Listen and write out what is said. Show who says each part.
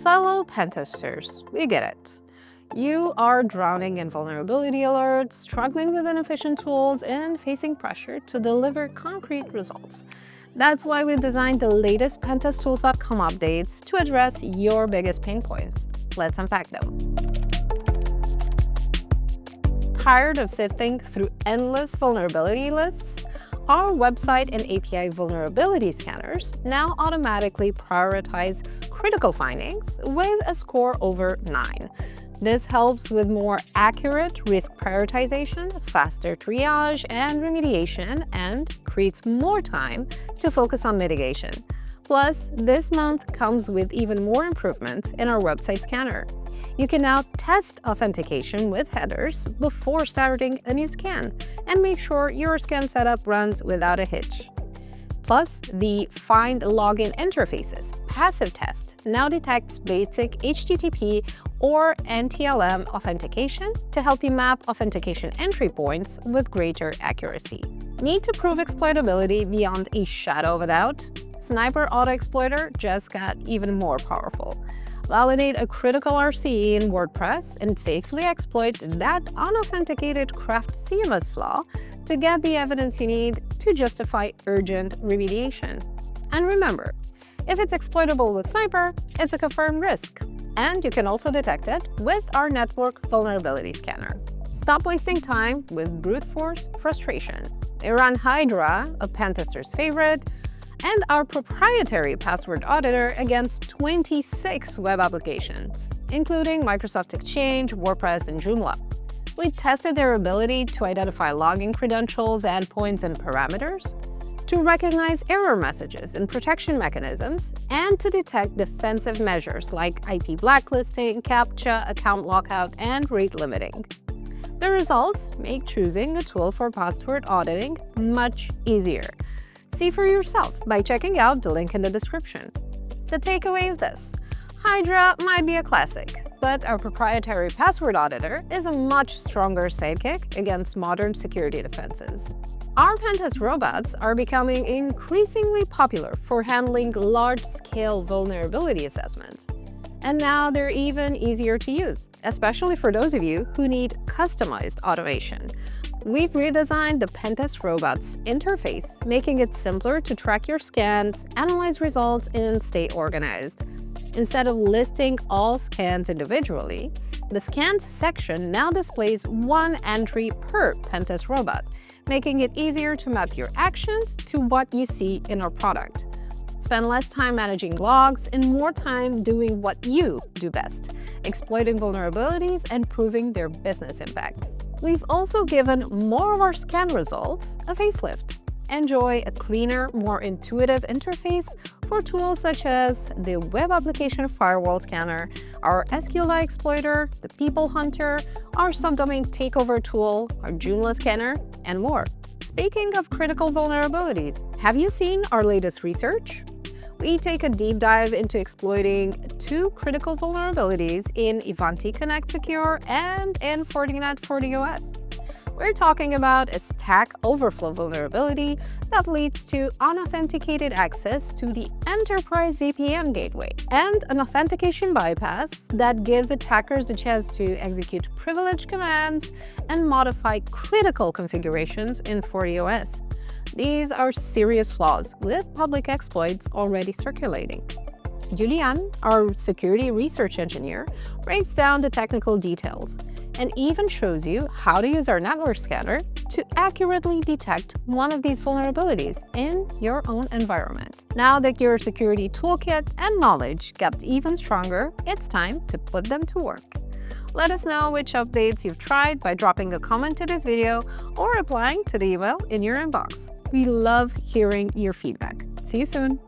Speaker 1: Fellow pen testers, we get it. You are drowning in vulnerability alerts, struggling with inefficient tools, and facing pressure to deliver concrete results. That's why we've designed the latest Pentest-Tools.com updates to address your biggest pain points. Let's unpack them. Tired of sifting through endless vulnerability lists? Our website and API vulnerability scanners now automatically prioritize critical findings with a score over 9. This helps with more accurate risk prioritization, faster triage and remediation, and creates more time to focus on mitigation. Plus, this month comes with even more improvements in our website scanner. You can now test authentication with headers before starting a new scan and make sure your scan setup runs without a hitch. Plus, the Find Login Interfaces passive test now detects basic HTTP or NTLM authentication to help you map authentication entry points with greater accuracy. Need to prove exploitability beyond a shadow of a doubt? Sniper Auto Exploiter just got even more powerful. Validate a critical RCE in WordPress and safely exploit that unauthenticated Craft CMS flaw to get the evidence you need to justify urgent remediation. And remember, if it's exploitable with Sniper, it's a confirmed risk. And you can also detect it with our network vulnerability scanner. Stop wasting time with brute force frustration. They run Hydra, a pen tester's favorite, and our proprietary password auditor against 26 web applications, including Microsoft Exchange, WordPress, and Joomla. We tested their ability to identify login credentials, endpoints, and parameters, to recognize error messages and protection mechanisms, and to detect defensive measures like IP blacklisting, CAPTCHA, account lockout, and rate limiting. The results make choosing a tool for password auditing much easier. See for yourself by checking out the link in the description. The takeaway is this: Hydra might be a classic, but our proprietary password auditor is a much stronger sidekick against modern security defenses. Our pentest robots are becoming increasingly popular for handling large-scale vulnerability assessments. And now they're even easier to use, especially for those of you who need customized automation. We've redesigned the Pentest Robots interface, making it simpler to track your scans, analyze results, and stay organized. Instead of listing all scans individually, the Scans section now displays one entry per Pentest Robot, making it easier to map your actions to what you see in our product. Spend less time managing logs and more time doing what you do best, exploiting vulnerabilities and proving their business impact. We've also given more of our scan results a facelift. Enjoy a cleaner, more intuitive interface for tools such as the Web Application Firewall Scanner, our SQLi Exploiter, the People Hunter, our Subdomain Takeover tool, our Joomla Scanner, and more. Speaking of critical vulnerabilities, have you seen our latest research? We take a deep dive into exploiting 2 critical vulnerabilities in Ivanti Connect Secure and in Fortinet FortiOS. We're talking about a Stack Overflow vulnerability that leads to unauthenticated access to the enterprise VPN gateway, and an authentication bypass that gives attackers the chance to execute privileged commands and modify critical configurations in FortiOS. These are serious flaws with public exploits already circulating. Julian, our security research engineer, breaks down the technical details and even shows you how to use our network scanner to accurately detect one of these vulnerabilities in your own environment. Now that your security toolkit and knowledge got even stronger, it's time to put them to work. Let us know which updates you've tried by dropping a comment to this video or replying to the email in your inbox. We love hearing your feedback. See you soon!